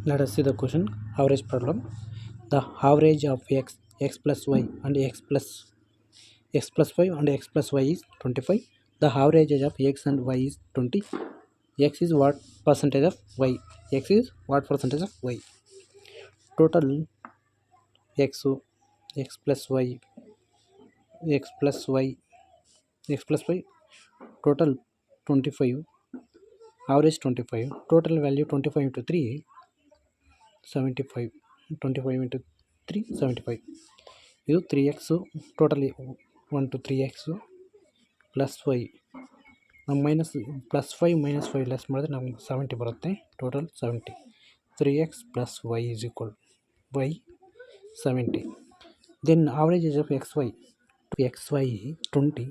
Let us see the question. Average problem. The average of x plus y and x plus 5 and x plus y is 25. The average of x and y is 20. X is what percentage of y? X is what percentage of y? Total x, x plus y, x plus y, x plus y. Total 25. Average 25. Total value 25 into 3, 75. 25 into 3, 75. ಇದು 3x totally 1 to 3x plus Y ನಮ್ಮ +5 less ಮಾಡಿದ್ರೆ ನಮ್ಗೆ 70 ಬರುತ್ತೆ. Total 70. 3x plus y is equal y 70. Then average age of xy 20.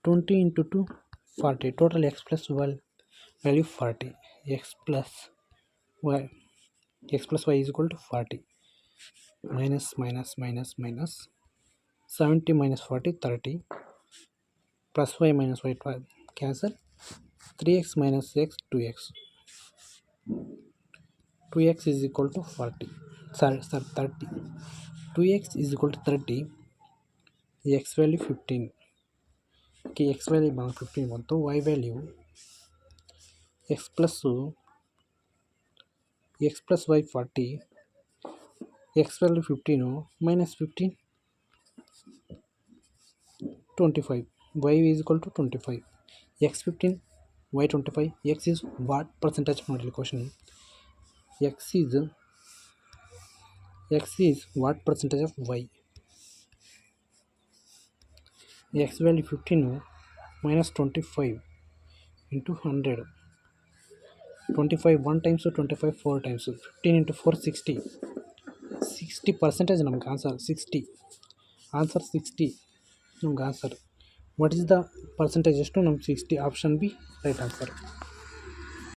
20 into 2 40. Total x plus y value 40. x plus y is equal to 40. Minus 70 minus 40 30. Plus y minus y cancel. 3x minus x 2x. 2x is equal to 40. Sorry 30. 2x is equal to 30. X value 15. Okay, x value 15 ಬಂತು. y value x plus y 40. X value 15 minus 15 25. Y is equal to 25. X 15 y 25. X is what percentage model question. X is what percentage of y? X value 15 minus 25 into 100. 25 1 times to 25 4 times. 15 into 4 60. 60% ನಮ್ಗೆ answer 60. Answer 60 ನಮ್ಗೆ answer. What is the percentage ಎಷ್ಟು ನಮ್ಗೆ 60. Option B right answer.